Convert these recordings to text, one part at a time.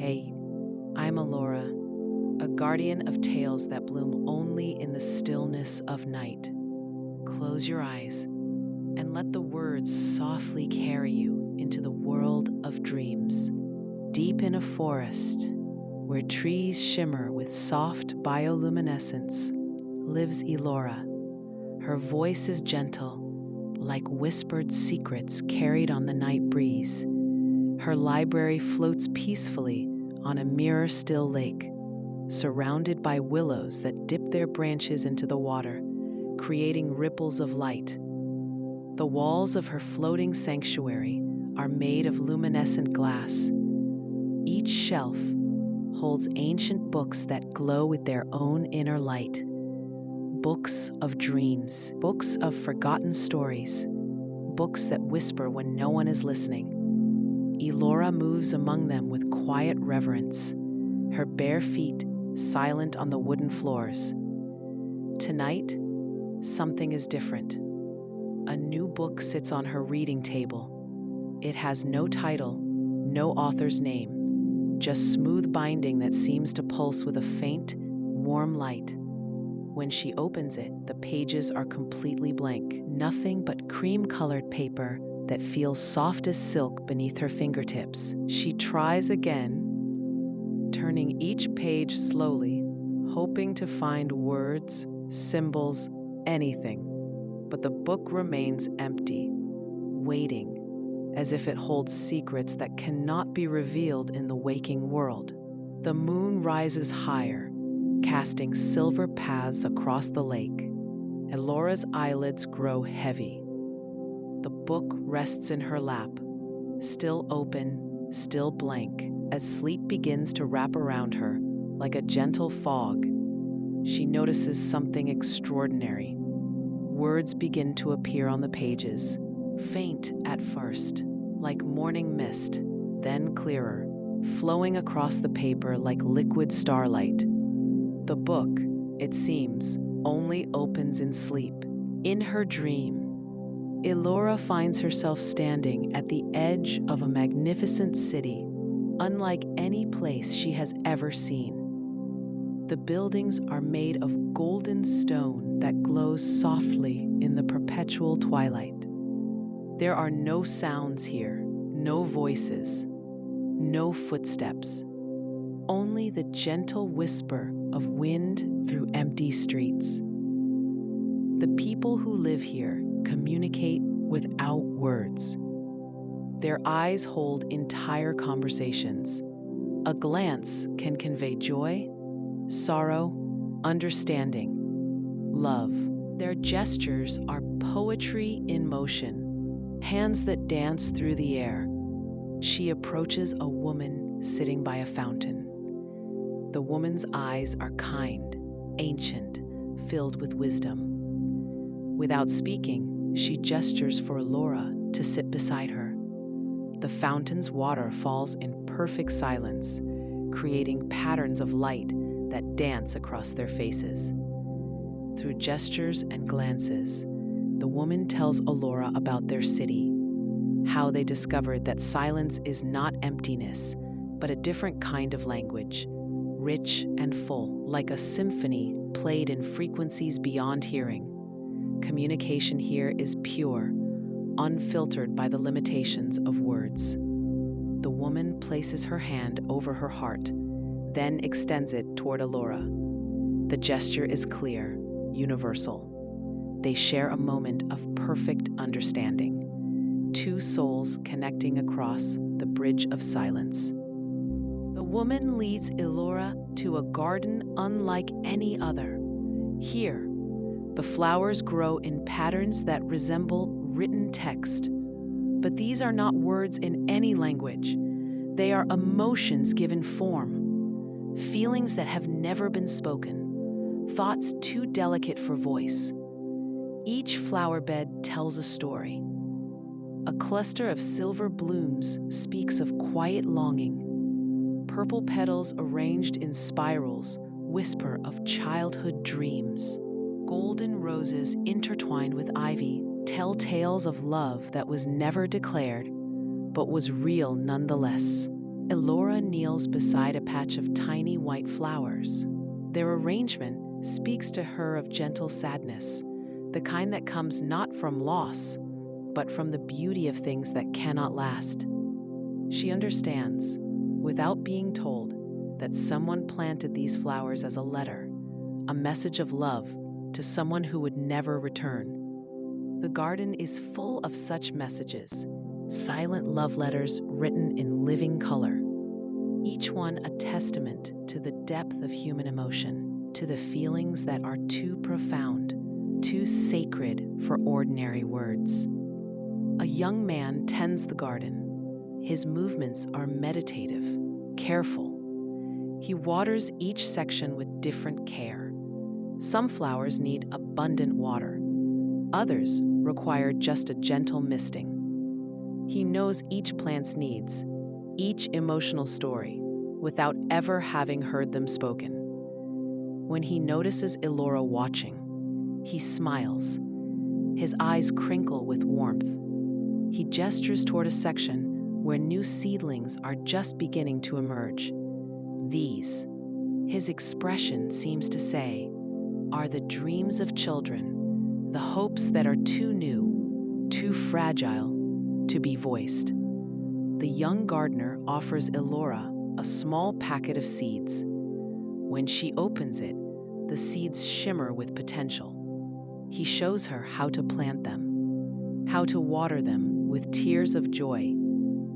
Hey, I'm Elora, a guardian of tales that bloom only in the stillness of night. Close your eyes and let the words softly carry you into the world of dreams. Deep in a forest, where trees shimmer with soft bioluminescence, lives Elora. Her voice is gentle, like whispered secrets carried on the night breeze. Her library floats peacefully on a mirror-still lake, surrounded by willows that dip their branches into the water, creating ripples of light. The walls of her floating sanctuary are made of luminescent glass. Each shelf holds ancient books that glow with their own inner light. Books of dreams, books of forgotten stories, books that whisper when no one is listening. Elora moves among them with quiet reverence, her bare feet silent on the wooden floors. Tonight, something is different. A new book sits on her reading table. It has no title, no author's name, just smooth binding that seems to pulse with a faint, warm light. When she opens it, the pages are completely blank, nothing but cream-colored paper that feels soft as silk beneath her fingertips. She tries again, turning each page slowly, hoping to find words, symbols, anything. But the book remains empty, waiting, as if it holds secrets that cannot be revealed in the waking world. The moon rises higher, casting silver paths across the lake. Elora's eyelids grow heavy. The book rests in her lap, still open, still blank, as sleep begins to wrap around her like a gentle fog. She notices something extraordinary. Words begin to appear on the pages, faint at first, like morning mist, then clearer, flowing across the paper like liquid starlight. The book, it seems, only opens in sleep. In her dream, Elora finds herself standing at the edge of a magnificent city, unlike any place she has ever seen. The buildings are made of golden stone that glows softly in the perpetual twilight. There are no sounds here, no voices, no footsteps, only the gentle whisper of wind through empty streets. The people who live here communicate without words. Their eyes hold entire conversations. A glance can convey joy, sorrow, understanding, love. Their gestures are poetry in motion, hands that dance through the air. She approaches a woman sitting by a fountain. The woman's eyes are kind, ancient, filled with wisdom. Without speaking, she gestures for Elora to sit beside her. The fountain's water falls in perfect silence, creating patterns of light that dance across their faces. Through gestures and glances, the woman tells Elora about their city, how they discovered that silence is not emptiness, but a different kind of language, rich and full, like a symphony played in frequencies beyond hearing. Communication here is pure, unfiltered by the limitations of words. The woman places her hand over her heart, then extends it toward Elora. The gesture is clear, universal. They share a moment of perfect understanding, two souls connecting across the bridge of silence. The woman leads Elora to a garden unlike any other. Here, the flowers grow in patterns that resemble written text. But these are not words in any language. They are emotions given form, feelings that have never been spoken, thoughts too delicate for voice. Each flower bed tells a story. A cluster of silver blooms speaks of quiet longing. Purple petals arranged in spirals whisper of childhood dreams. Golden roses intertwined with ivy tell tales of love that was never declared, but was real nonetheless. Elora kneels beside a patch of tiny white flowers. Their arrangement speaks to her of gentle sadness, the kind that comes not from loss, but from the beauty of things that cannot last. She understands, without being told, that someone planted these flowers as a letter, a message of love to someone who would never return. The garden is full of such messages, silent love letters written in living color, each one a testament to the depth of human emotion, to the feelings that are too profound, too sacred for ordinary words. A young man tends the garden. His movements are meditative, careful. He waters each section with different care. Some flowers need abundant water. Others require just a gentle misting. He knows each plant's needs, each emotional story, without ever having heard them spoken. When he notices Elora watching, he smiles. His eyes crinkle with warmth. He gestures toward a section where new seedlings are just beginning to emerge. These, his expression seems to say, are the dreams of children, the hopes that are too new, too fragile to be voiced. The young gardener offers Elora a small packet of seeds. When she opens it, the seeds shimmer with potential. He shows her how to plant them, how to water them with tears of joy,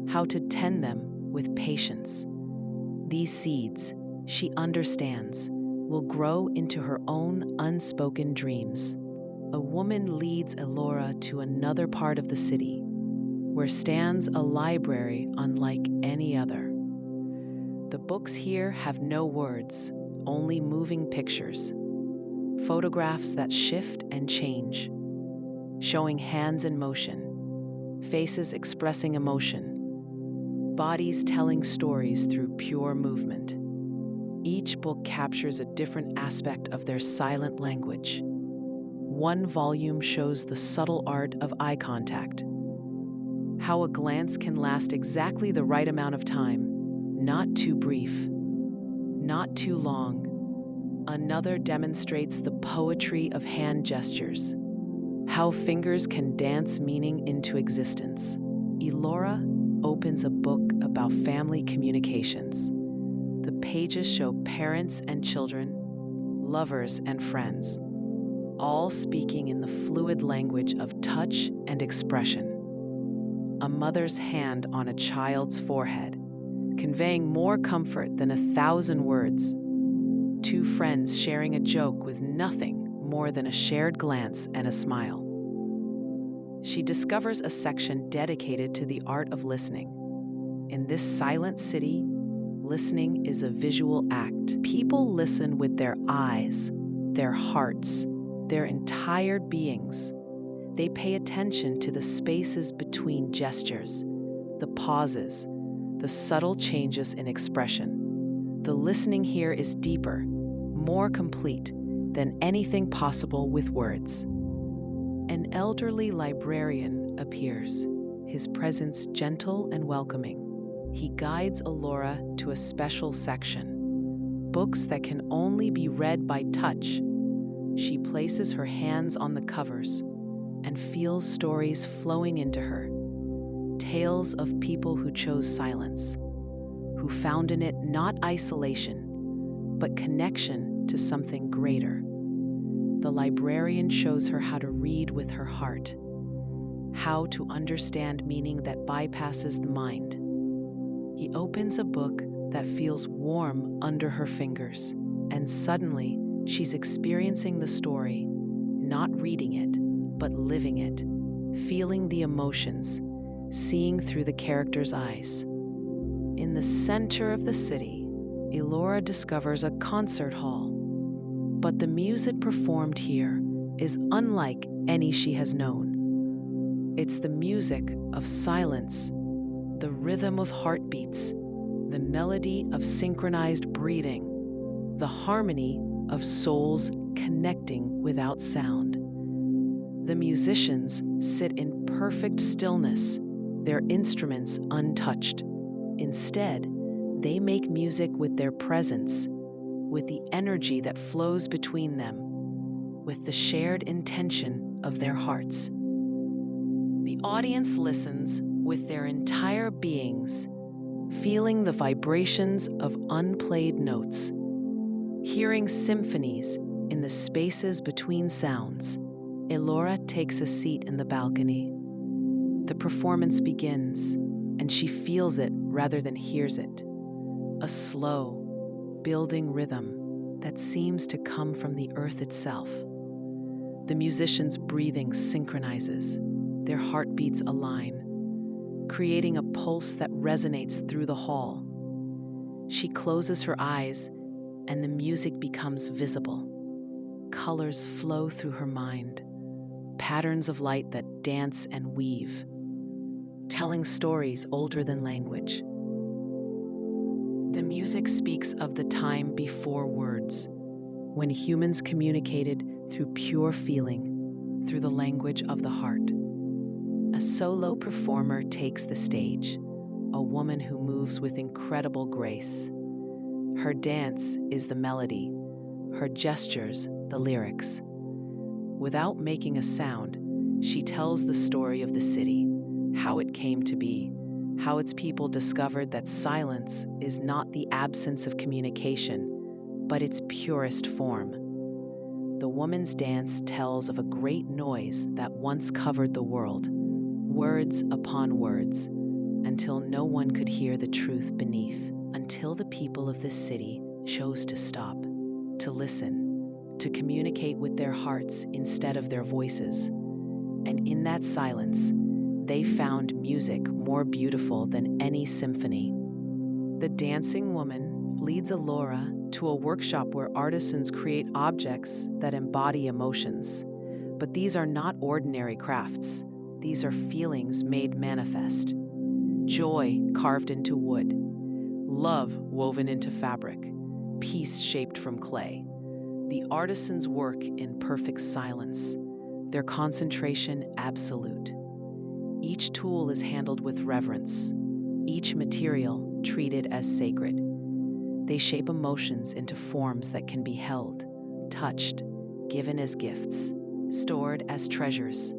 how to tend them with patience. These seeds, she understands, will grow into her own unspoken dreams. A woman leads Elora to another part of the city, where stands a library unlike any other. The books here have no words, only moving pictures, photographs that shift and change, showing hands in motion, faces expressing emotion, bodies telling stories through pure movement. Each book captures a different aspect of their silent language. One volume shows the subtle art of eye contact, how a glance can last exactly the right amount of time, not too brief, not too long. Another demonstrates the poetry of hand gestures, how fingers can dance meaning into existence. Elora opens a book about family communications. The pages show parents and children, lovers and friends, all speaking in the fluid language of touch and expression. A mother's hand on a child's forehead, conveying more comfort than 1,000 words. Two friends sharing a joke with nothing more than a shared glance and a smile. She discovers a section dedicated to the art of listening. In this silent city, listening is a visual act. People listen with their eyes, their hearts, their entire beings. They pay attention to the spaces between gestures, the pauses, the subtle changes in expression. The listening here is deeper, more complete than anything possible with words. An elderly librarian appears, his presence gentle and welcoming. He guides Elora to a special section, books that can only be read by touch. She places her hands on the covers and feels stories flowing into her, tales of people who chose silence, who found in it not isolation, but connection to something greater. The librarian shows her how to read with her heart, how to understand meaning that bypasses the mind. He opens a book that feels warm under her fingers, and suddenly she's experiencing the story, not reading it, but living it, feeling the emotions, seeing through the character's eyes. In the center of the city, Elora discovers a concert hall. But the music performed here is unlike any she has known. It's the music of silence, the rhythm of heartbeats, the melody of synchronized breathing, the harmony of souls connecting without sound. The musicians sit in perfect stillness, their instruments untouched. Instead, They make music with their presence, with the energy that flows between them, with the shared intention of their hearts. The audience listens with their entire beings, feeling the vibrations of unplayed notes, hearing symphonies in the spaces between sounds. Elora takes a seat in the balcony. The performance begins, and she feels it rather than hears it. A slow, building rhythm that seems to come from the earth itself. The musicians' breathing synchronizes, their heartbeats align, creating a pulse that resonates through the hall. She closes her eyes, and the music becomes visible. Colors flow through her mind, patterns of light that dance and weave, telling stories older than language. The music speaks of the time before words, when humans communicated through pure feeling, through the language of the heart. A solo performer takes the stage, a woman who moves with incredible grace. Her dance is the melody, her gestures the lyrics. Without making a sound, she tells the story of the city, how it came to be, how its people discovered that silence is not the absence of communication, but its purest form. The woman's dance tells of a great noise that once covered the world, words upon words, until no one could hear the truth beneath, until the people of this city chose to stop, to listen, to communicate with their hearts instead of their voices. And in that silence, they found music more beautiful than any symphony. The dancing woman leads Elora to a workshop where artisans create objects that embody emotions. But these are not ordinary crafts. These are feelings made manifest. Joy carved into wood, love woven into fabric, peace shaped from clay. The artisans work in perfect silence, their concentration absolute. Each tool is handled with reverence, each material treated as sacred. They shape emotions into forms that can be held, touched, given as gifts, stored as treasures.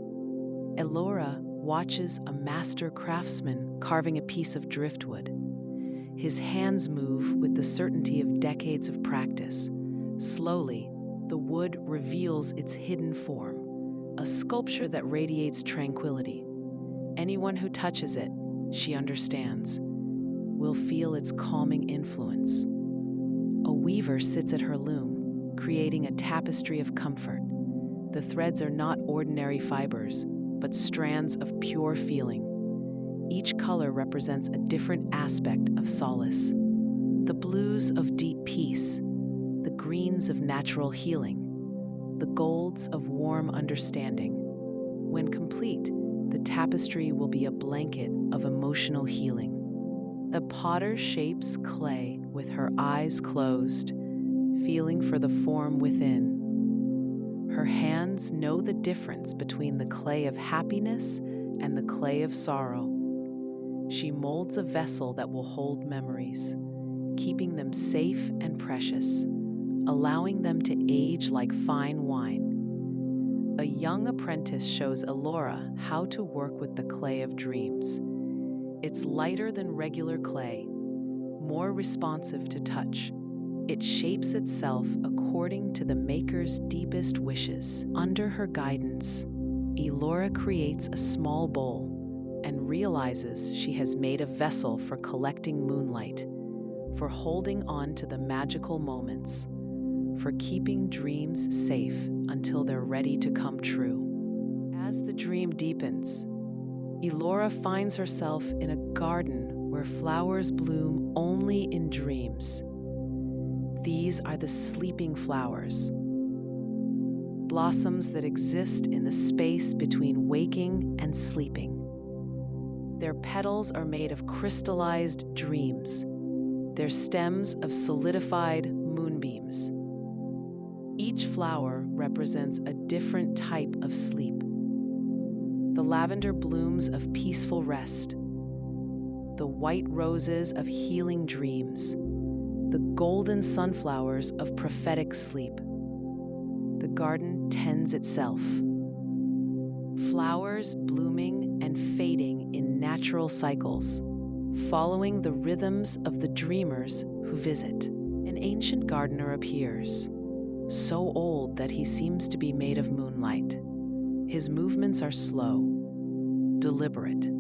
Elora watches a master craftsman carving a piece of driftwood. His hands move with the certainty of decades of practice. Slowly, the wood reveals its hidden form, a sculpture that radiates tranquility. Anyone who touches it, she understands, will feel its calming influence. A weaver sits at her loom, creating a tapestry of comfort. The threads are not ordinary fibers, but strands of pure feeling. Each color represents a different aspect of solace. The blues of deep peace, the greens of natural healing, the golds of warm understanding. When complete, the tapestry will be a blanket of emotional healing. The potter shapes clay with her eyes closed, feeling for the form within. Her hands know the difference between the clay of happiness and the clay of sorrow. She molds a vessel that will hold memories, keeping them safe and precious, allowing them to age like fine wine. A young apprentice shows Elora how to work with the clay of dreams. It's lighter than regular clay, more responsive to touch. It shapes itself according to the maker's deepest wishes. Under her guidance, Elora creates a small bowl and realizes she has made a vessel for collecting moonlight, for holding on to the magical moments, for keeping dreams safe until they're ready to come true. As the dream deepens, Elora finds herself in a garden where flowers bloom only in dreams. These are the sleeping flowers, blossoms that exist in the space between waking and sleeping. Their petals are made of crystallized dreams, their stems of solidified moonbeams. Each flower represents a different type of sleep. The lavender blooms of peaceful rest. the white roses of healing dreams, the golden sunflowers of prophetic sleep. The garden tends itself, flowers blooming and fading in natural cycles, following the rhythms of the dreamers who visit. An ancient gardener appears, so old that he seems to be made of moonlight. His movements are slow, deliberate,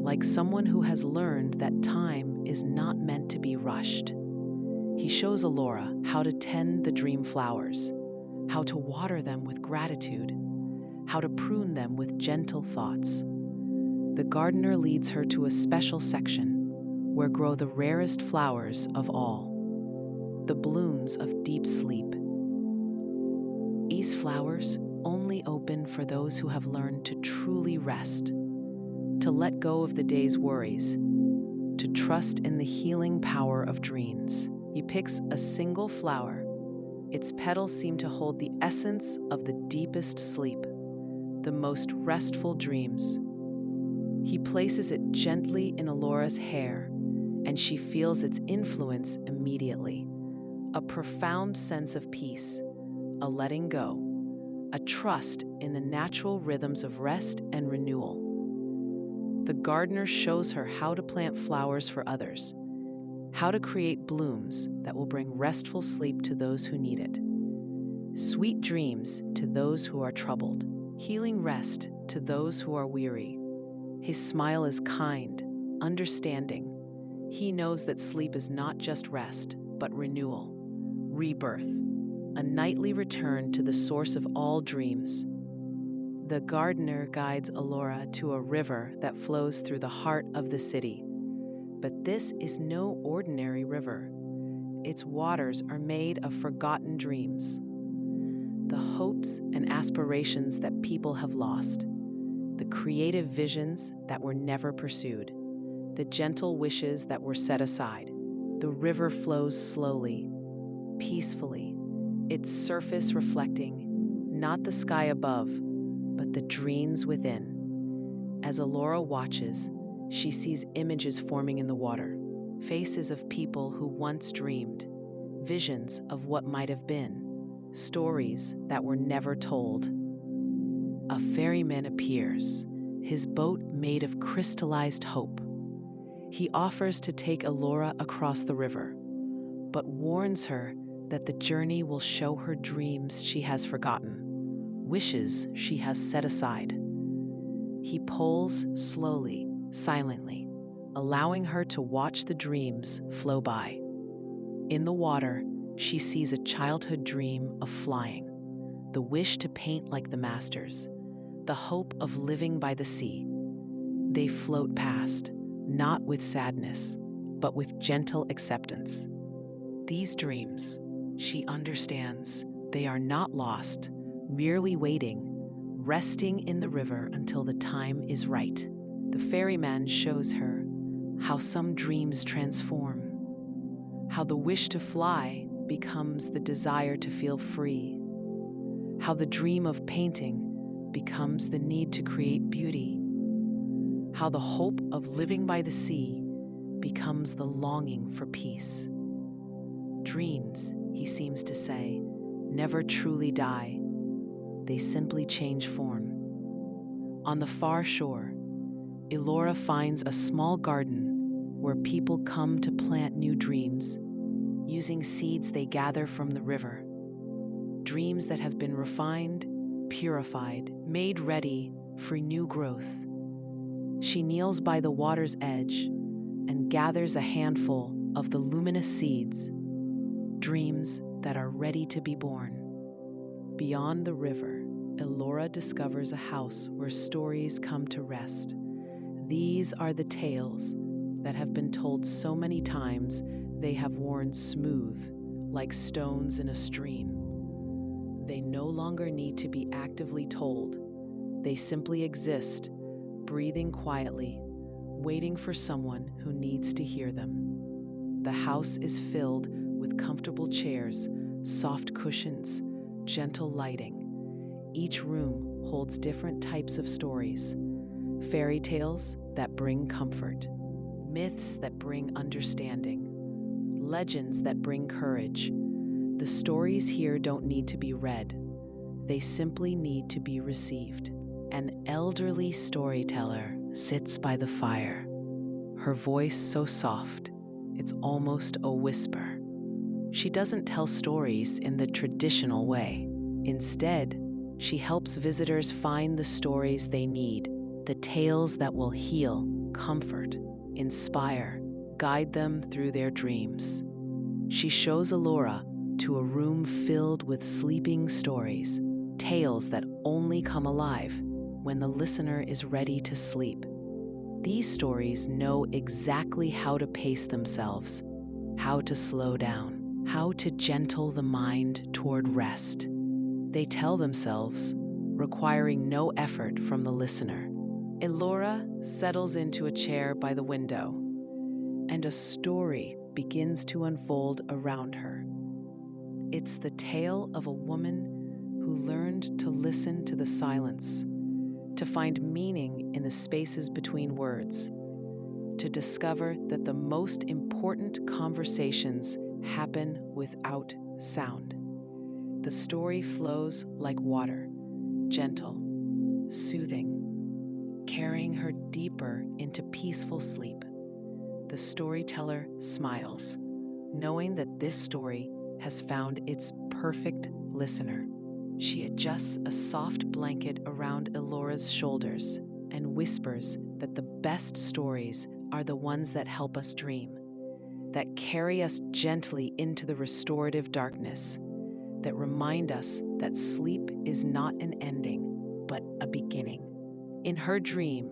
like someone who has learned that time is not meant to be rushed. He shows Elora how to tend the dream flowers, how to water them with gratitude, how to prune them with gentle thoughts. The gardener leads her to a special section where grow the rarest flowers of all, the blooms of deep sleep. These flowers only open for those who have learned to truly rest, to let go of the day's worries, to trust in the healing power of dreams. He picks a single flower. Its petals seem to hold the essence of the deepest sleep, the most restful dreams. He places it gently in Elora's hair, and she feels its influence immediately. A profound sense of peace, a letting go, a trust in the natural rhythms of rest and renewal. The gardener shows her how to plant flowers for others, how to create blooms that will bring restful sleep to those who need it, sweet dreams to those who are troubled, healing rest to those who are weary. His smile is kind, understanding. He knows that sleep is not just rest, but renewal, rebirth, a nightly return to the source of all dreams. The gardener guides Elora to a river that flows through the heart of the city. But this is no ordinary river. Its waters are made of forgotten dreams, the hopes and aspirations that people have lost, the creative visions that were never pursued, the gentle wishes that were set aside. The river flows slowly, peacefully, its surface reflecting not the sky above, but the dreams within. As Elora watches, she sees images forming in the water, faces of people who once dreamed, visions of what might have been, stories that were never told. A ferryman appears, his boat made of crystallized hope. He offers to take Elora across the river, but warns her that the journey will show her dreams she has forgotten, wishes she has set aside. He pulls slowly, silently, allowing her to watch the dreams flow by. In the water, she sees a childhood dream of flying, the wish to paint like the masters, the hope of living by the sea. They float past, not with sadness, but with gentle acceptance. These dreams, she understands, they are not lost, merely waiting, resting in the river until the time is right. The ferryman shows her how some dreams transform, how the wish to fly becomes the desire to feel free, how the dream of painting becomes the need to create beauty, how the hope of living by the sea becomes the longing for peace. Dreams, he seems to say, never truly die. They simply change form. On the far shore, Elora finds a small garden where people come to plant new dreams, using seeds they gather from the river. Dreams that have been refined, purified, made ready for new growth. She kneels by the water's edge and gathers a handful of the luminous seeds, dreams that are ready to be born. Beyond the river, Elora discovers a house where stories come to rest. These are the tales that have been told so many times they have worn smooth, like stones in a stream. They no longer need to be actively told. They simply exist, breathing quietly, waiting for someone who needs to hear them. The house is filled with comfortable chairs, soft cushions, gentle lighting. Each room holds different types of stories, fairy tales that bring comfort, myths that bring understanding, legends that bring courage. The stories here don't need to be read. They simply need to be received. An elderly storyteller sits by the fire, her voice so soft, it's almost a whisper. She doesn't tell stories in the traditional way. Instead, she helps visitors find the stories they need, the tales that will heal, comfort, inspire, guide them through their dreams. She shows Elora to a room filled with sleeping stories, tales that only come alive when the listener is ready to sleep. These stories know exactly how to pace themselves, how to slow down, how to gentle the mind toward rest. They tell themselves, requiring no effort from the listener. Elora settles into a chair by the window, and a story begins to unfold around her. It's the tale of a woman who learned to listen to the silence, to find meaning in the spaces between words, to discover that the most important conversations happen without sound. The story flows like water, gentle, soothing, carrying her deeper into peaceful sleep. The storyteller smiles, knowing that this story has found its perfect listener. She adjusts a soft blanket around Elora's shoulders and whispers that the best stories are the ones that help us dream, that carry us gently into the restorative darkness, that remind us that sleep is not an ending, but a beginning. In her dream,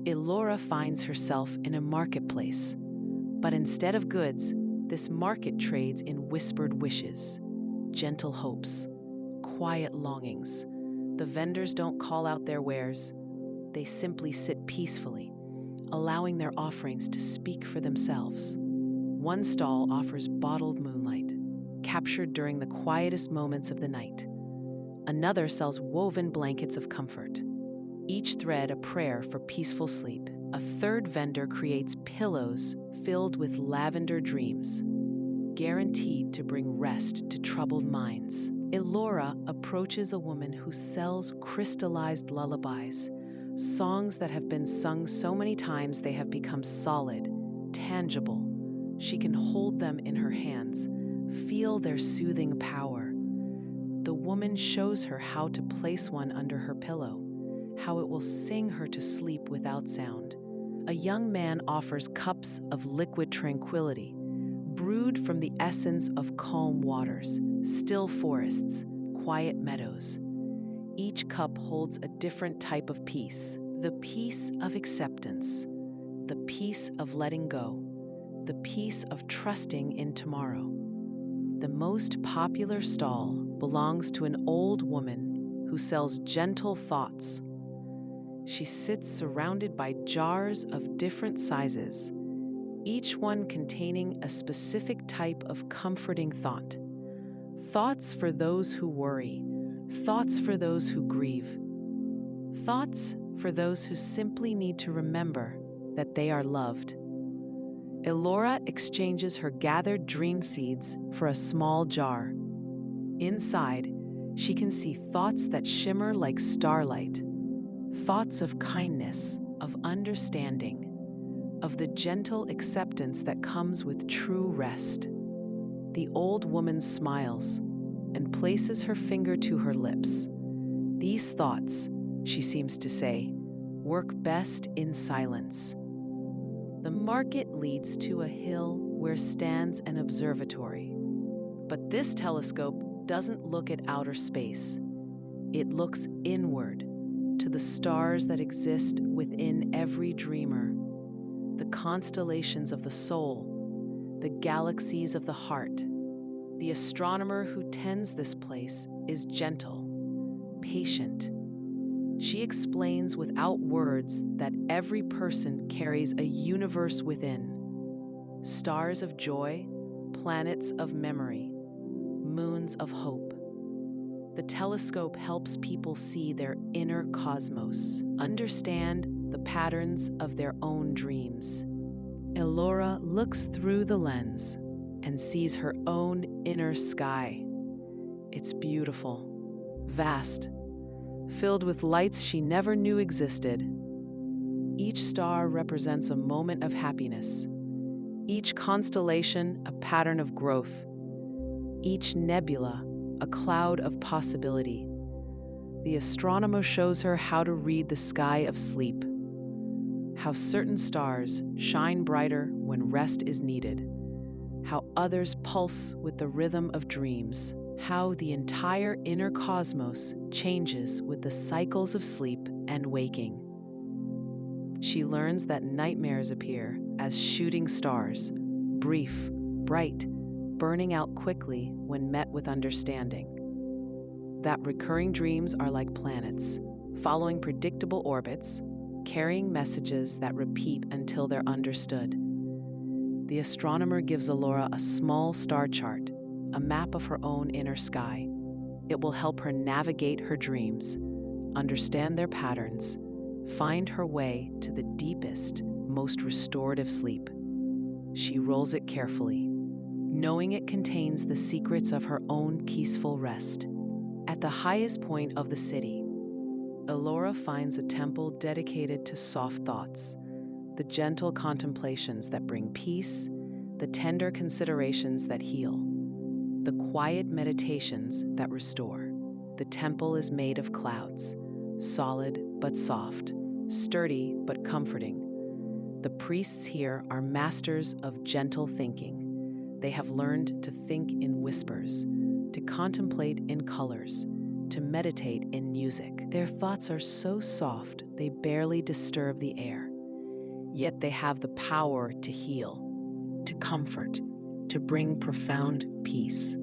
Elora finds herself in a marketplace, but instead of goods, this market trades in whispered wishes, gentle hopes, quiet longings. The vendors don't call out their wares. They simply sit peacefully, allowing their offerings to speak for themselves. One stall offers bottled moonlight, captured during the quietest moments of the night. Another sells woven blankets of comfort, each thread a prayer for peaceful sleep. A third vendor creates pillows filled with lavender dreams, guaranteed to bring rest to troubled minds. Elora approaches a woman who sells crystallized lullabies, songs that have been sung so many times they have become solid, tangible. She can hold them in her hands, feel their soothing power. The woman shows her how to place one under her pillow, how it will sing her to sleep without sound. A young man offers cups of liquid tranquility, brewed from the essence of calm waters, still forests, quiet meadows. Each cup holds a different type of peace: the peace of acceptance, the peace of letting go, the peace of trusting in tomorrow. The most popular stall belongs to an old woman who sells gentle thoughts. She sits surrounded by jars of different sizes, each one containing a specific type of comforting thought. Thoughts for those who worry, thoughts for those who grieve, thoughts for those who simply need to remember that they are loved. Elora exchanges her gathered dream seeds for a small jar. Inside, she can see thoughts that shimmer like starlight, thoughts of kindness, of understanding, of the gentle acceptance that comes with true rest. The old woman smiles and places her finger to her lips. These thoughts, she seems to say, work best in silence. The market leads to a hill where stands an observatory. But this telescope doesn't look at outer space. It looks inward to the stars that exist within every dreamer, the constellations of the soul, the galaxies of the heart. The astronomer who tends this place is gentle, patient. She explains without words that every person carries a universe within. Stars of joy, planets of memory, moons of hope. The telescope helps people see their inner cosmos, understand the patterns of their own dreams. Elora looks through the lens and sees her own inner sky. It's beautiful, vast, filled with lights she never knew existed. Each star represents a moment of happiness, each constellation a pattern of growth, each nebula a cloud of possibility. The astronomer shows her how to read the sky of sleep, how certain stars shine brighter when rest is needed, how others pulse with the rhythm of dreams, how the entire inner cosmos changes with the cycles of sleep and waking. She learns that nightmares appear as shooting stars, brief, bright, burning out quickly when met with understanding. That recurring dreams are like planets, following predictable orbits, carrying messages that repeat until they're understood. The astronomer gives Elora a small star chart, a map of her own inner sky. It will help her navigate her dreams, understand their patterns, find her way to the deepest, most restorative sleep. She rolls it carefully, knowing it contains the secrets of her own peaceful rest. At the highest point of the city, Elora finds a temple dedicated to soft thoughts, the gentle contemplations that bring peace, the tender considerations that heal, the quiet meditations that restore. The temple is made of clouds, solid but soft, sturdy but comforting. The priests here are masters of gentle thinking. They have learned to think in whispers, to contemplate in colors, to meditate in music. Their thoughts are so soft they barely disturb the air. Yet they have the power to heal, to comfort, to bring profound peace.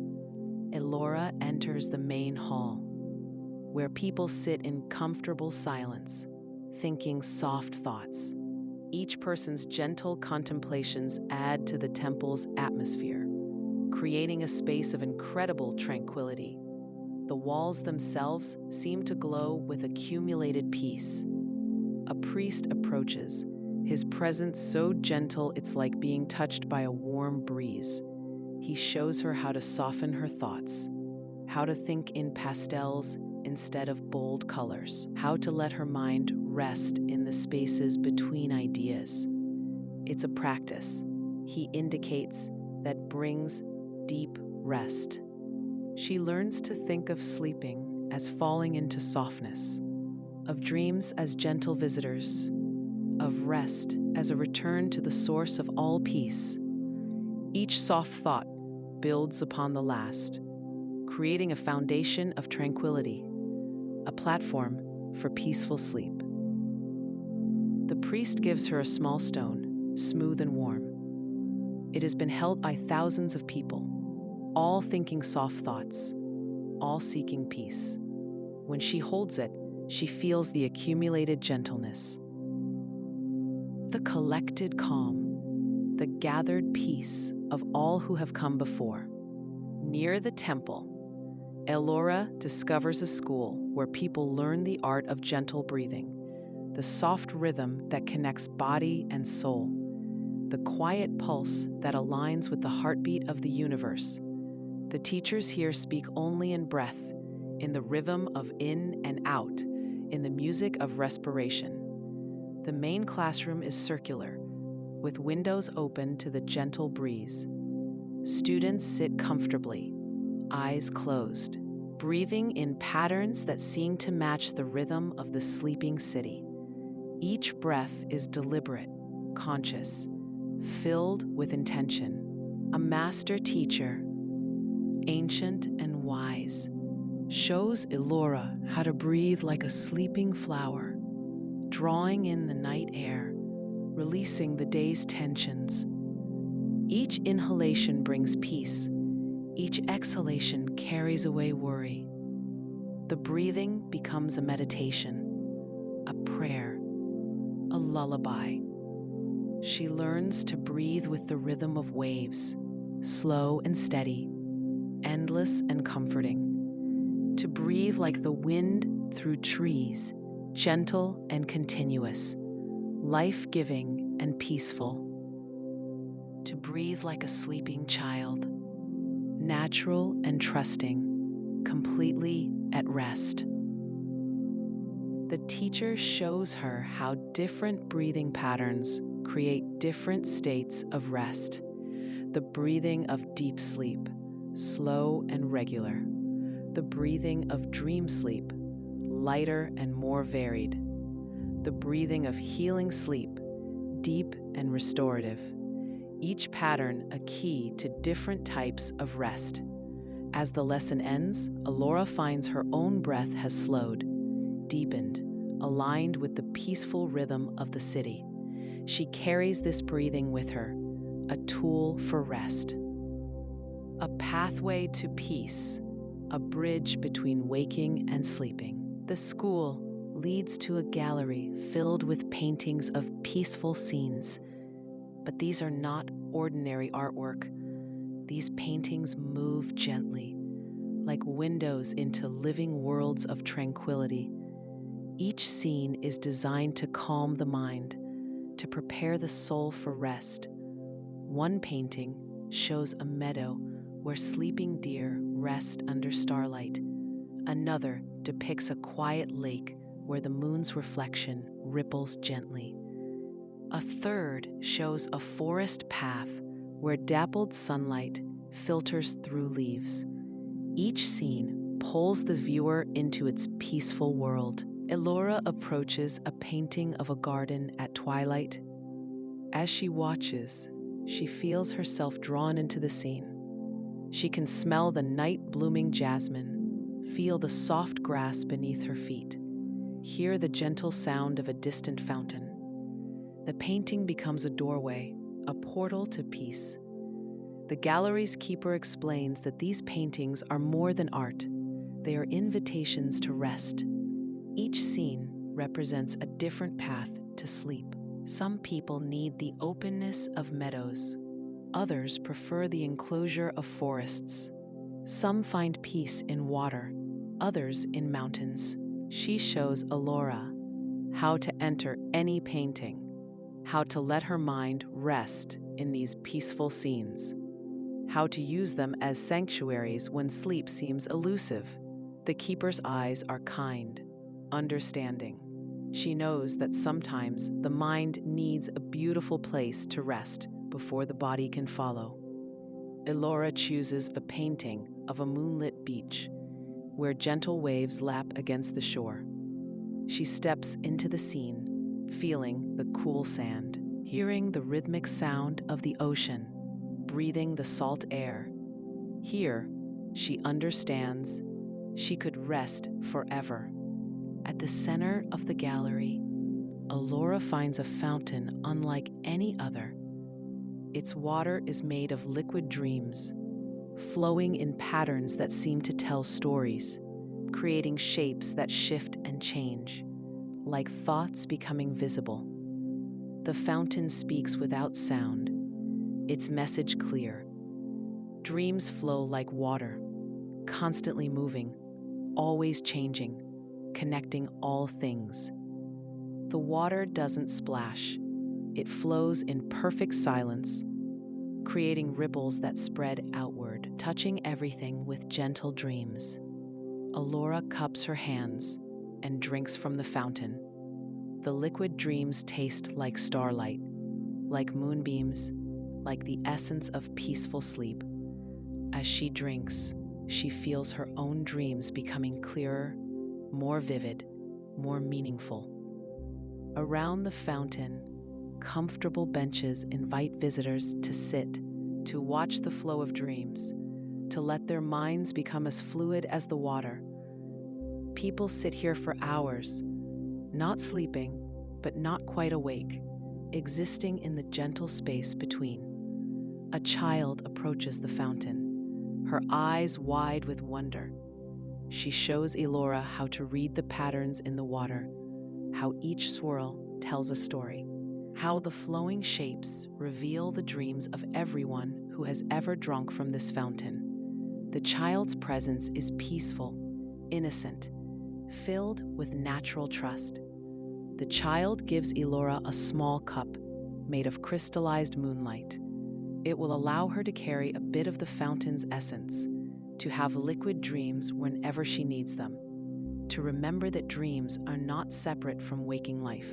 Elora enters the main hall, where people sit in comfortable silence, thinking soft thoughts. Each person's gentle contemplations add to the temple's atmosphere, creating a space of incredible tranquility. The walls themselves seem to glow with accumulated peace. A priest approaches, his presence so gentle it's like being touched by a warm breeze. He shows her how to soften her thoughts, how to think in pastels instead of bold colors, how to let her mind rest in the spaces between ideas. It's a practice, he indicates, that brings deep rest. She learns to think of sleeping as falling into softness, of dreams as gentle visitors, of rest as a return to the source of all peace. Each soft thought builds upon the last, creating a foundation of tranquility, a platform for peaceful sleep. The priest gives her a small stone, smooth and warm. It has been held by thousands of people, all thinking soft thoughts, all seeking peace. When she holds it, she feels the accumulated gentleness, the collected calm, the gathered peace of all who have come before. Near the temple, Elora discovers a school where people learn the art of gentle breathing, the soft rhythm that connects body and soul, the quiet pulse that aligns with the heartbeat of the universe. The teachers here speak only in breath, in the rhythm of in and out, in the music of respiration. The main classroom is circular, with windows open to the gentle breeze. Students sit comfortably, eyes closed, breathing in patterns that seem to match the rhythm of the sleeping city. Each breath is deliberate, conscious, filled with intention. A master teacher, ancient and wise, shows Elora how to breathe like a sleeping flower, drawing in the night air, releasing the day's tensions. Each inhalation brings peace. Each exhalation carries away worry. The breathing becomes a meditation, a prayer, a lullaby. She learns to breathe with the rhythm of waves, slow and steady, endless and comforting. To breathe like the wind through trees, gentle and continuous, life-giving and peaceful. to breathe like a sleeping child, natural and trusting, completely at rest. The teacher shows her how different breathing patterns create different states of rest. The breathing of deep sleep, slow and regular. The breathing of dream sleep, lighter and more varied. The breathing of healing sleep, deep and restorative. Each pattern a key to different types of rest. As the lesson ends, Elora finds her own breath has slowed, deepened, aligned with the peaceful rhythm of the city. She carries this breathing with her, a tool for rest. A pathway to peace, a bridge between waking and sleeping. The school leads to a gallery filled with paintings of peaceful scenes. But these are not ordinary artwork. These paintings move gently, like windows into living worlds of tranquility. Each scene is designed to calm the mind, to prepare the soul for rest. One painting shows a meadow where sleeping deer rest under starlight. Another depicts a quiet lake where the moon's reflection ripples gently. A third shows a forest path where dappled sunlight filters through leaves. Each scene pulls the viewer into its peaceful world. Elora approaches a painting of a garden at twilight. As she watches, she feels herself drawn into the scene. She can smell the night-blooming jasmine, feel the soft grass beneath her feet, hear the gentle sound of a distant fountain. The painting becomes a doorway, a portal to peace. The gallery's keeper explains that these paintings are more than art. They are invitations to rest. Each scene represents a different path to sleep. Some people need the openness of meadows. Others prefer the enclosure of forests. Some find peace in water, others in mountains. She shows Elora how to enter any painting, how to let her mind rest in these peaceful scenes, how to use them as sanctuaries when sleep seems elusive. The keeper's eyes are kind, understanding. She knows that sometimes the mind needs a beautiful place to rest before the body can follow. Elora chooses a painting of a moonlit beach where gentle waves lap against the shore. She steps into the scene, feeling the cool sand, hearing the rhythmic sound of the ocean, breathing the salt air. Here, she understands she could rest forever. At the center of the gallery, Elora finds a fountain unlike any other. Its water is made of liquid dreams, flowing in patterns that seem to tell stories, creating shapes that shift and change, like thoughts becoming visible. The fountain speaks without sound, its message clear. Dreams flow like water, constantly moving, always changing, connecting all things. The water doesn't splash. It flows in perfect silence, creating ripples that spread outward, touching everything with gentle dreams. Elora cups her hands and drinks from the fountain. The liquid dreams taste like starlight, like moonbeams, like the essence of peaceful sleep. As she drinks, she feels her own dreams becoming clearer, more vivid, more meaningful. Around the fountain, comfortable benches invite visitors to sit, to watch the flow of dreams, to let their minds become as fluid as the water. People sit here for hours, not sleeping, but not quite awake, existing in the gentle space between. A child approaches the fountain, her eyes wide with wonder. She shows Elora how to read the patterns in the water, how each swirl tells a story, how the flowing shapes reveal the dreams of everyone who has ever drunk from this fountain. The child's presence is peaceful, innocent, filled with natural trust. The child gives Elora a small cup made of crystallized moonlight. It will allow her to carry a bit of the fountain's essence, to have liquid dreams whenever she needs them, to remember that dreams are not separate from waking life,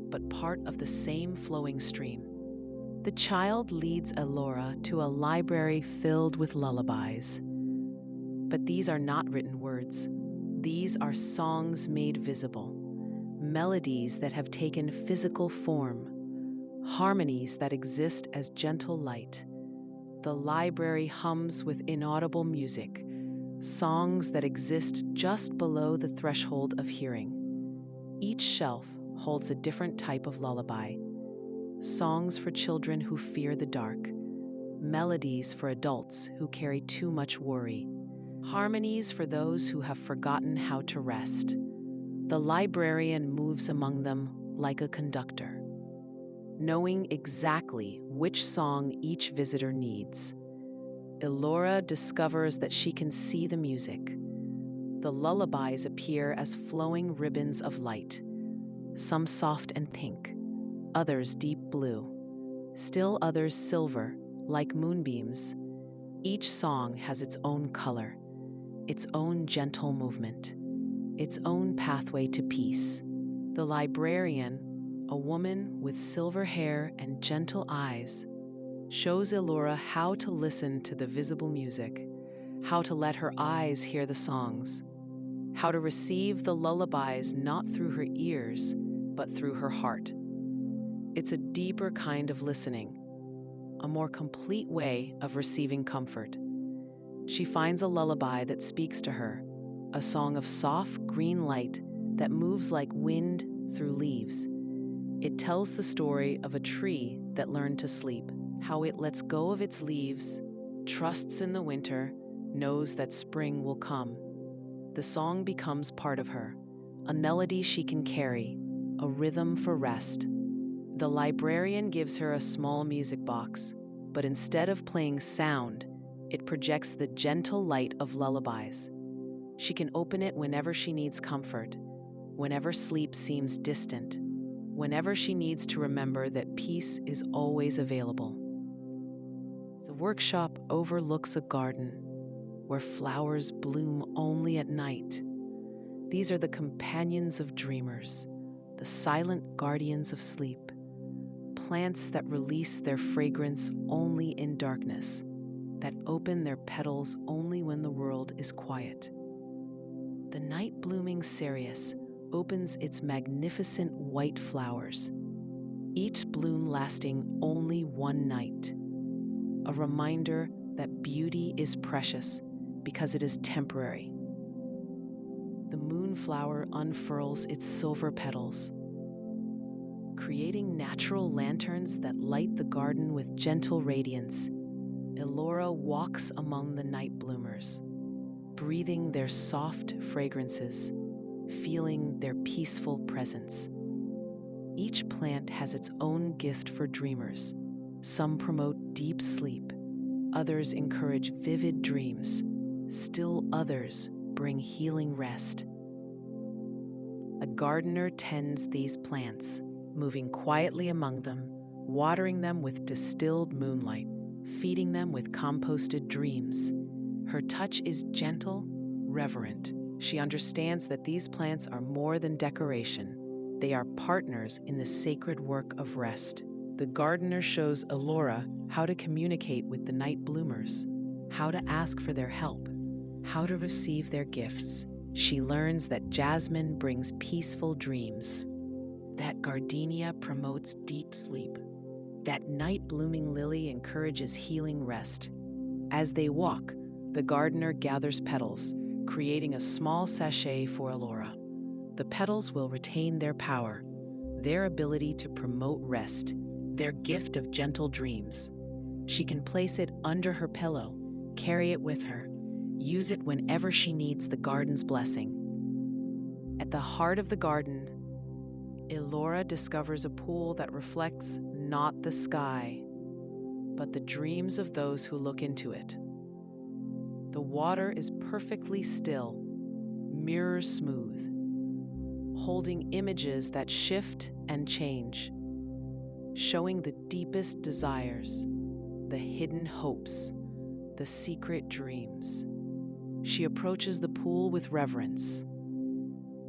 but part of the same flowing stream. The child leads Elora to a library filled with lullabies. But these are not written words. These are songs made visible, melodies that have taken physical form, harmonies that exist as gentle light. The library hums with inaudible music, songs that exist just below the threshold of hearing. Each shelf holds a different type of lullaby. Songs for children who fear the dark, melodies for adults who carry too much worry, harmonies for those who have forgotten how to rest. The librarian moves among them like a conductor, knowing exactly which song each visitor needs. Elora discovers that she can see the music. The lullabies appear as flowing ribbons of light, some soft and pink, others deep blue, still others silver, like moonbeams. Each song has its own color, its own gentle movement, its own pathway to peace. The librarian, a woman with silver hair and gentle eyes, shows Elora how to listen to the visible music, how to let her eyes hear the songs, how to receive the lullabies not through her ears, but through her heart. It's a deeper kind of listening, a more complete way of receiving comfort. She finds a lullaby that speaks to her, a song of soft green light that moves like wind through leaves. It tells the story of a tree that learned to sleep, how it lets go of its leaves, trusts in the winter, knows that spring will come. The song becomes part of her, a melody she can carry, a rhythm for rest. The librarian gives her a small music box, but instead of playing sound, it projects the gentle light of lullabies. She can open it whenever she needs comfort, whenever sleep seems distant, whenever she needs to remember that peace is always available. The workshop overlooks a garden where flowers bloom only at night. These are the companions of dreamers, the silent guardians of sleep, plants that release their fragrance only in darkness, that open their petals only when the world is quiet. The night-blooming cereus opens its magnificent white flowers, each bloom lasting only one night, a reminder that beauty is precious because it is temporary. The moonflower unfurls its silver petals, creating natural lanterns that light the garden with gentle radiance. Elora walks among the night bloomers, breathing their soft fragrances, feeling their peaceful presence. Each plant has its own gift for dreamers. Some promote deep sleep, others encourage vivid dreams, still others bring healing rest. A gardener tends these plants, moving quietly among them, watering them with distilled moonlight, feeding them with composted dreams. Her touch is gentle, reverent. She understands that these plants are more than decoration. They are partners in the sacred work of rest. The gardener shows Elora how to communicate with the night bloomers, how to ask for their help, how to receive their gifts. She learns that jasmine brings peaceful dreams, that gardenia promotes deep sleep, that night-blooming lily encourages healing rest. As they walk, the gardener gathers petals, creating a small sachet for Elora. The petals will retain their power, their ability to promote rest, their gift of gentle dreams. She can place it under her pillow, carry it with her, use it whenever she needs the garden's blessing. At the heart of the garden, Elora discovers a pool that reflects not the sky, but the dreams of those who look into it. The water is perfectly still, mirror smooth, holding images that shift and change, showing the deepest desires, the hidden hopes, the secret dreams. She approaches the pool with reverence,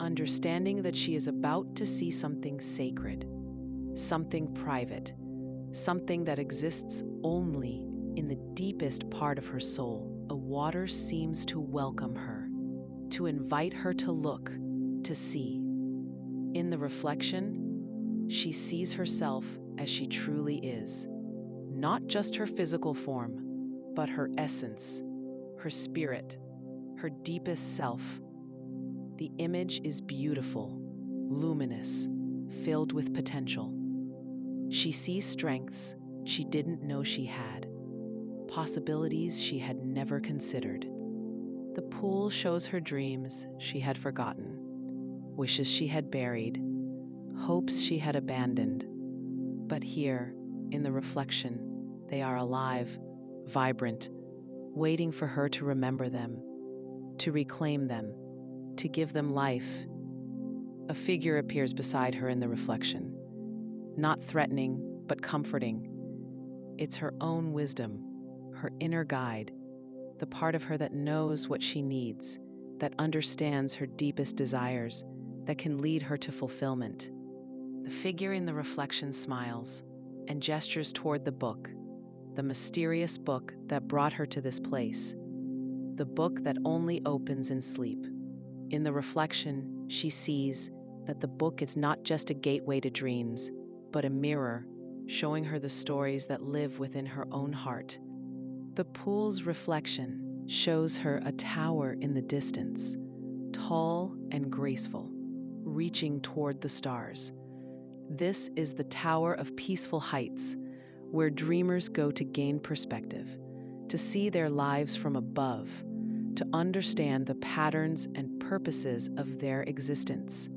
understanding that she is about to see something sacred, something private, something that exists only in the deepest part of her soul. The water seems to welcome her, to invite her to look, to see. In the reflection, she sees herself as she truly is, not just her physical form, but her essence, her spirit, her deepest self. The image is beautiful, luminous, filled with potential. She sees strengths she didn't know she had, possibilities she had never considered. The pool shows her dreams she had forgotten, wishes she had buried, hopes she had abandoned. But here, in the reflection, they are alive, vibrant, waiting for her to remember them, to reclaim them, to give them life. A figure appears beside her in the reflection, not threatening, but comforting. It's her own wisdom, her inner guide, the part of her that knows what she needs, that understands her deepest desires, that can lead her to fulfillment. The figure in the reflection smiles and gestures toward the book, the mysterious book that brought her to this place, the book that only opens in sleep. In the reflection, she sees that the book is not just a gateway to dreams, but a mirror, showing her the stories that live within her own heart. The pool's reflection shows her a tower in the distance, tall and graceful, reaching toward the stars. This is the Tower of Peaceful Heights, where dreamers go to gain perspective, to see their lives from above, to understand the patterns and purposes of their existence.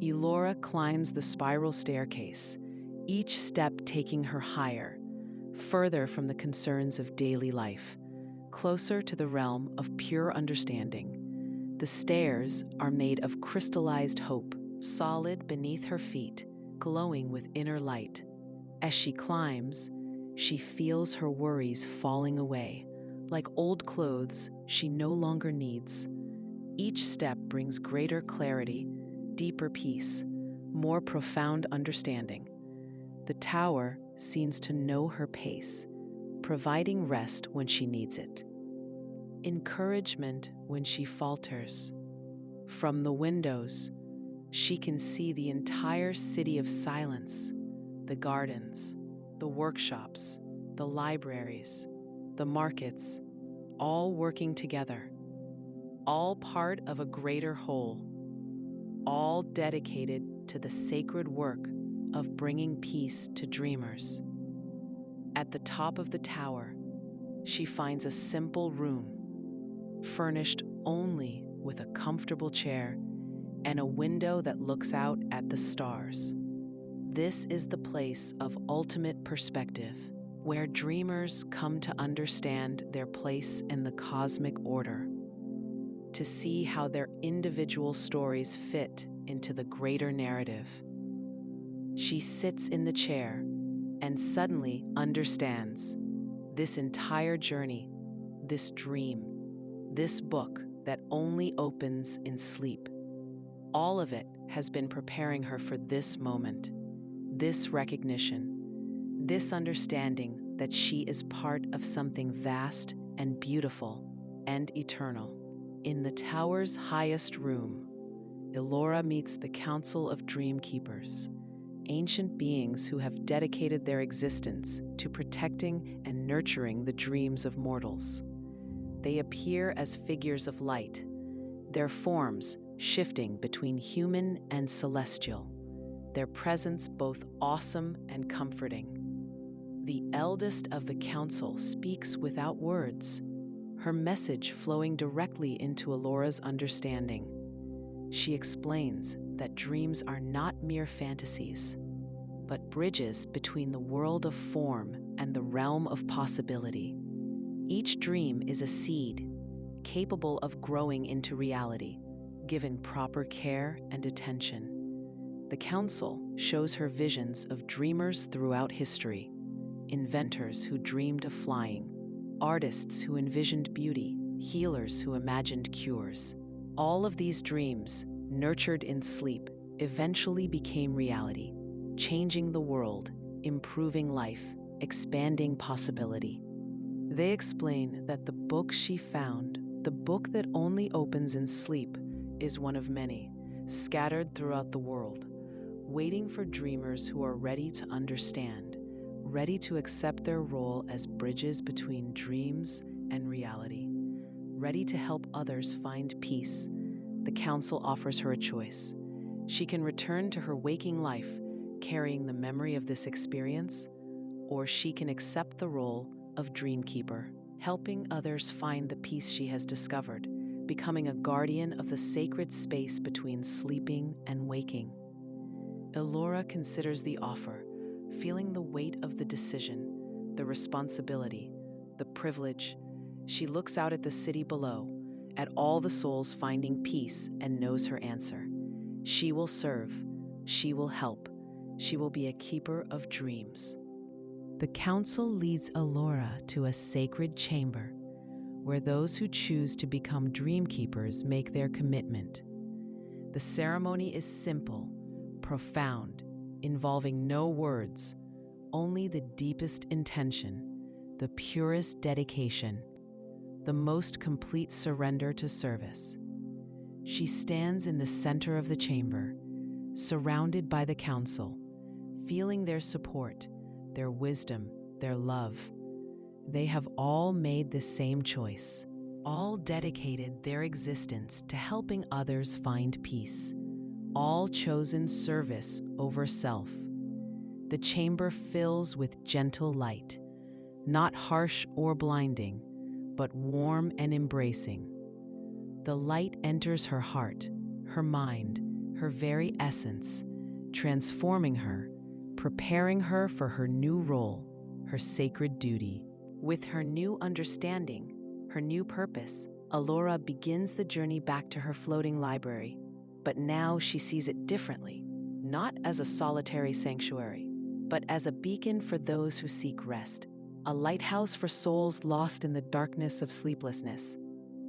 Elora climbs the spiral staircase, each step taking her higher, further from the concerns of daily life, closer to the realm of pure understanding. The stairs are made of crystallized hope, solid beneath her feet, glowing with inner light. As she climbs, she feels her worries falling away, like old clothes she no longer needs. Each step brings greater clarity, deeper peace, more profound understanding. The tower seems to know her pace, providing rest when she needs it, encouragement when she falters. From the windows, she can see the entire city of silence, the gardens, the workshops, the libraries, the markets, all working together, all part of a greater whole, all dedicated to the sacred work of bringing peace to dreamers. At the top of the tower, she finds a simple room, furnished only with a comfortable chair and a window that looks out at the stars. This is the place of ultimate perspective, where dreamers come to understand their place in the cosmic order, to see how their individual stories fit into the greater narrative. She sits in the chair and suddenly understands this entire journey, this dream, this book that only opens in sleep. All of it has been preparing her for this moment, this recognition, this understanding that she is part of something vast and beautiful and eternal. In the tower's highest room, Elora meets the Council of Dreamkeepers, ancient beings who have dedicated their existence to protecting and nurturing the dreams of mortals. They appear as figures of light, their forms shifting between human and celestial, their presence both awesome and comforting. The eldest of the council speaks without words, her message flowing directly into Elora's understanding. She explains that dreams are not mere fantasies, but bridges between the world of form and the realm of possibility. Each dream is a seed, capable of growing into reality, given proper care and attention. The council shows her visions of dreamers throughout history, inventors who dreamed of flying, artists who envisioned beauty, healers who imagined cures. All of these dreams, nurtured in sleep, eventually became reality, changing the world, improving life, expanding possibility. They explain that the book she found, the book that only opens in sleep, is one of many, scattered throughout the world, waiting for dreamers who are ready to understand, ready to accept their role as bridges between dreams and reality, ready to help others find peace. The council offers her a choice. She can return to her waking life, carrying the memory of this experience, or she can accept the role of dreamkeeper, helping others find the peace she has discovered, becoming a guardian of the sacred space between sleeping and waking. Elora considers the offer, feeling the weight of the decision, the responsibility, the privilege. She looks out at the city below, at all the souls finding peace, and knows her answer. She will serve, she will help, she will be a keeper of dreams. The council leads Elora to a sacred chamber where those who choose to become dream keepers make their commitment. The ceremony is simple, profound, involving no words, only the deepest intention, the purest dedication, the most complete surrender to service. She stands in the center of the chamber, surrounded by the council, feeling their support, their wisdom, their love. They have all made the same choice, all dedicated their existence to helping others find peace, all chosen service over self. The chamber fills with gentle light, not harsh or blinding, but warm and embracing. The light enters her heart, her mind, her very essence, transforming her, preparing her for her new role, her sacred duty. With her new understanding, her new purpose, Elora begins the journey back to her floating library. But now she sees it differently, not as a solitary sanctuary, but as a beacon for those who seek rest, a lighthouse for souls lost in the darkness of sleeplessness.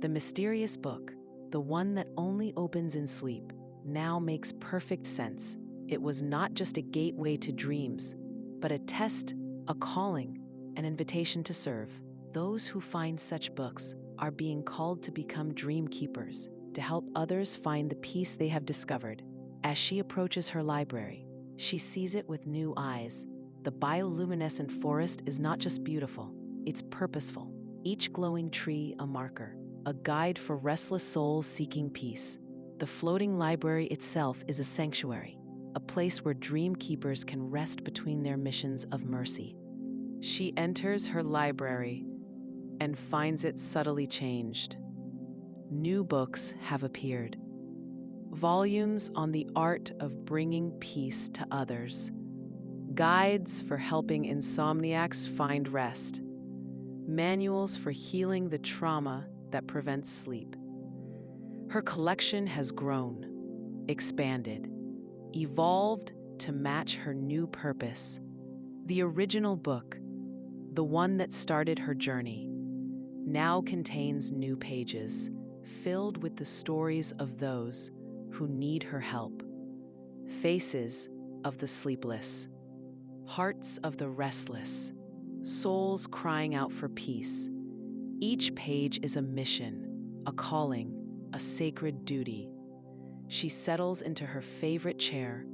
The mysterious book, the one that only opens in sleep, now makes perfect sense. It was not just a gateway to dreams, but a test, a calling, an invitation to serve. Those who find such books are being called to become dream keepers, to help others find the peace they have discovered. As she approaches her library, she sees it with new eyes. The bioluminescent forest is not just beautiful, it's purposeful. Each glowing tree a marker, a guide for restless souls seeking peace. The floating library itself is a sanctuary, a place where dream keepers can rest between their missions of mercy. She enters her library and finds it subtly changed. New books have appeared. Volumes on the art of bringing peace to others. Guides for helping insomniacs find rest. Manuals for healing the trauma that prevents sleep. Her collection has grown, expanded, evolved to match her new purpose. The original book, the one that started her journey, now contains new pages filled with the stories of those who need her help. Faces of the sleepless, hearts of the restless, souls crying out for peace. Each page is a mission, a calling, a sacred duty. She settles into her favorite chair,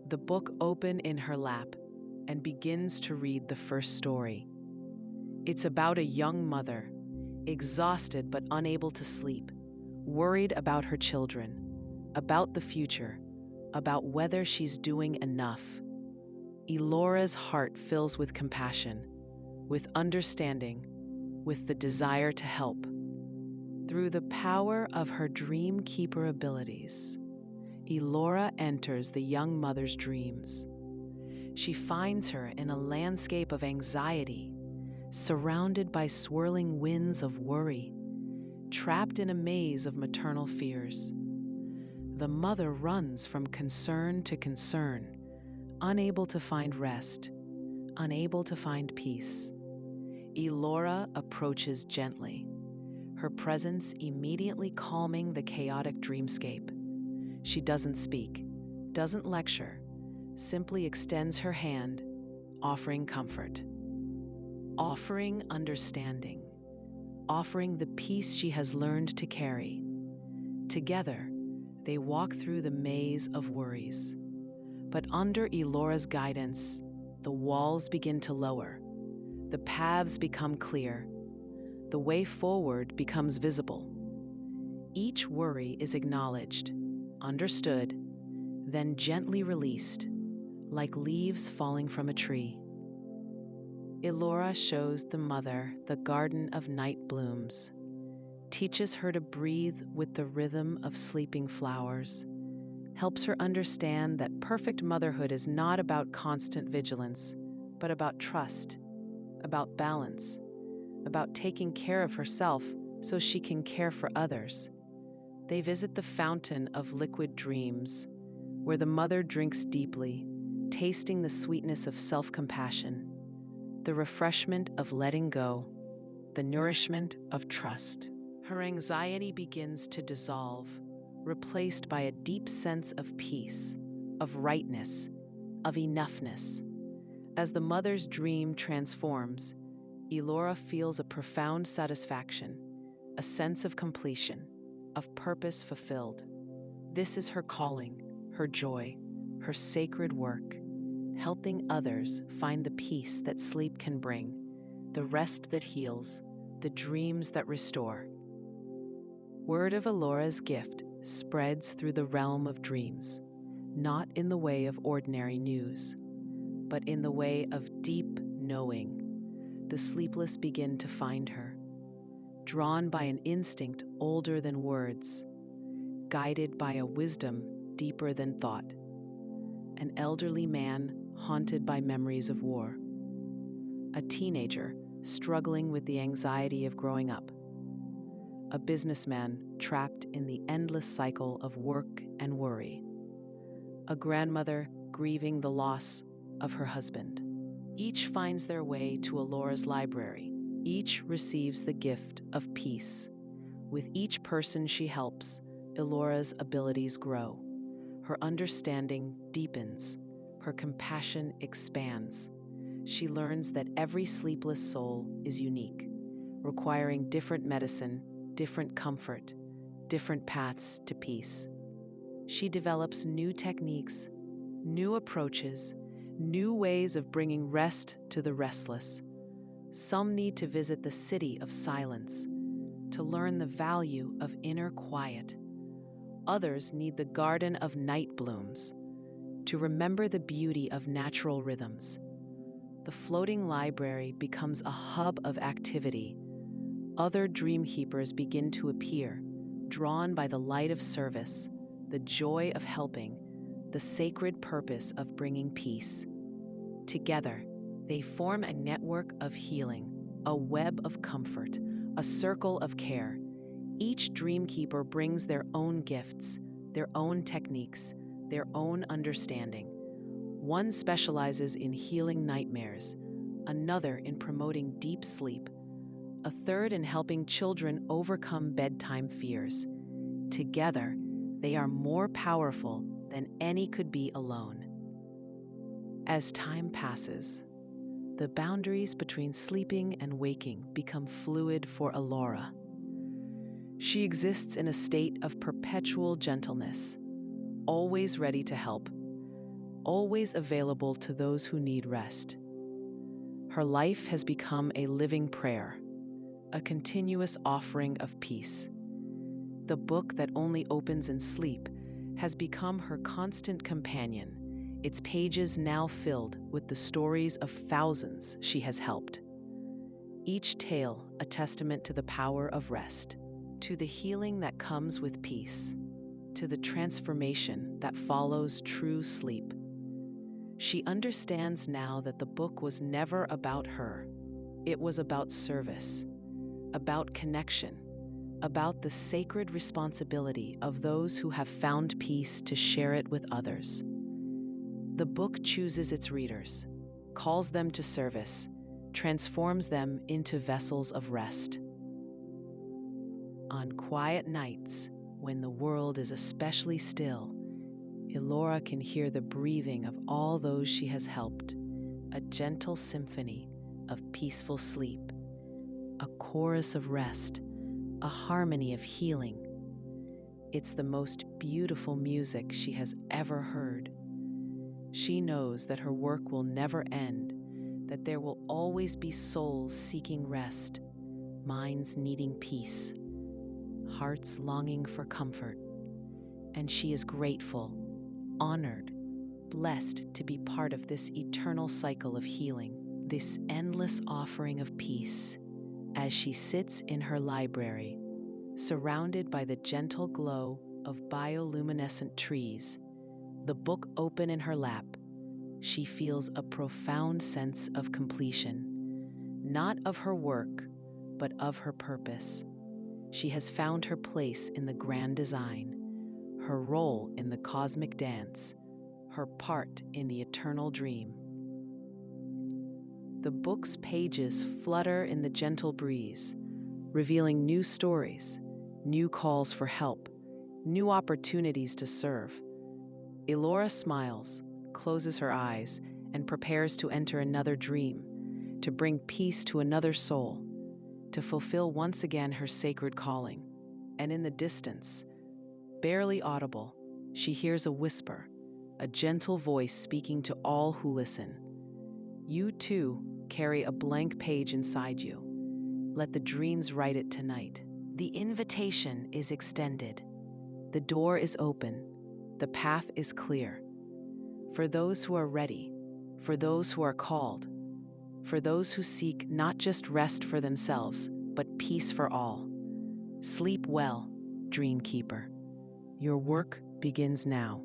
the book open in her lap, and begins to read the first story. It's about a young mother, exhausted but unable to sleep, worried about her children, about the future, about whether she's doing enough. Elora's heart fills with compassion, with understanding, with the desire to help. Through the power of her dream keeper abilities, Elora enters the young mother's dreams. She finds her in a landscape of anxiety, surrounded by swirling winds of worry, trapped in a maze of maternal fears. The mother runs from concern to concern, unable to find rest, unable to find peace. Elora approaches gently, her presence immediately calming the chaotic dreamscape. She doesn't speak, doesn't lecture, simply extends her hand, offering comfort, offering understanding, offering the peace she has learned to carry. Together, they walk through the maze of worries. But under Elora's guidance, the walls begin to lower, the paths become clear, the way forward becomes visible. Each worry is acknowledged, understood, then gently released, like leaves falling from a tree. Elora shows the mother the garden of night blooms, teaches her to breathe with the rhythm of sleeping flowers, helps her understand that perfect motherhood is not about constant vigilance, but about trust, about balance, about taking care of herself so she can care for others. They visit the fountain of liquid dreams, where the mother drinks deeply, tasting the sweetness of self-compassion, the refreshment of letting go, the nourishment of trust. Her anxiety begins to dissolve, replaced by a deep sense of peace, of rightness, of enoughness. As the mother's dream transforms, Elora feels a profound satisfaction, a sense of completion, of purpose fulfilled. This is her calling, her joy, her sacred work, helping others find the peace that sleep can bring, the rest that heals, the dreams that restore. Word of Elora's gift spreads through the realm of dreams, not in the way of ordinary news, but in the way of deep knowing. The sleepless begin to find her, drawn by an instinct older than words, guided by a wisdom deeper than thought. An elderly man haunted by memories of war. A teenager struggling with the anxiety of growing up. A businessman trapped in the endless cycle of work and worry. A grandmother grieving the loss of her husband. Each finds their way to Elora's library. Each receives the gift of peace. With each person she helps, Elora's abilities grow. Her understanding deepens. Her compassion expands. She learns that every sleepless soul is unique, requiring different medicine, different comfort, different paths to peace. She develops new techniques, new approaches, new ways of bringing rest to the restless. Some need to visit the city of silence to learn the value of inner quiet. Others need the garden of night blooms to remember the beauty of natural rhythms. The floating library becomes a hub of activity. Other dream keepers begin to appear, drawn by the light of service, the joy of helping, the sacred purpose of bringing peace. Together, they form a network of healing, a web of comfort, a circle of care. Each dreamkeeper brings their own gifts, their own techniques, their own understanding. One specializes in healing nightmares, another in promoting deep sleep, a third in helping children overcome bedtime fears. Together, they are more powerful than any could be alone. As time passes, the boundaries between sleeping and waking become fluid for Elora. She exists in a state of perpetual gentleness, always ready to help, always available to those who need rest. Her life has become a living prayer, a continuous offering of peace. The book that only opens in sleep has become her constant companion, its pages now filled with the stories of thousands she has helped. Each tale a testament to the power of rest, to the healing that comes with peace, to the transformation that follows true sleep. She understands now that the book was never about her. It was about service, about connection, about the sacred responsibility of those who have found peace to share it with others. The book chooses its readers, calls them to service, transforms them into vessels of rest. On quiet nights, when the world is especially still, Elora can hear the breathing of all those she has helped, a gentle symphony of peaceful sleep, a chorus of rest, a harmony of healing. It's the most beautiful music she has ever heard. She knows that her work will never end, that there will always be souls seeking rest, minds needing peace, hearts longing for comfort. And she is grateful, honored, blessed to be part of this eternal cycle of healing, this endless offering of peace. As she sits in her library, surrounded by the gentle glow of bioluminescent trees, the book open in her lap, she feels a profound sense of completion, not of her work, but of her purpose. She has found her place in the grand design, her role in the cosmic dance, her part in the eternal dream. The book's pages flutter in the gentle breeze, revealing new stories, new calls for help, new opportunities to serve. Elora smiles, closes her eyes, and prepares to enter another dream, to bring peace to another soul, to fulfill once again her sacred calling. And in the distance, barely audible, she hears a whisper, a gentle voice speaking to all who listen. You too carry a blank page inside you. Let the dreams write it tonight. The invitation is extended. The door is open. The path is clear. For those who are ready, for those who are called, for those who seek not just rest for themselves, but peace for all. Sleep well, dream keeper. Your work begins now.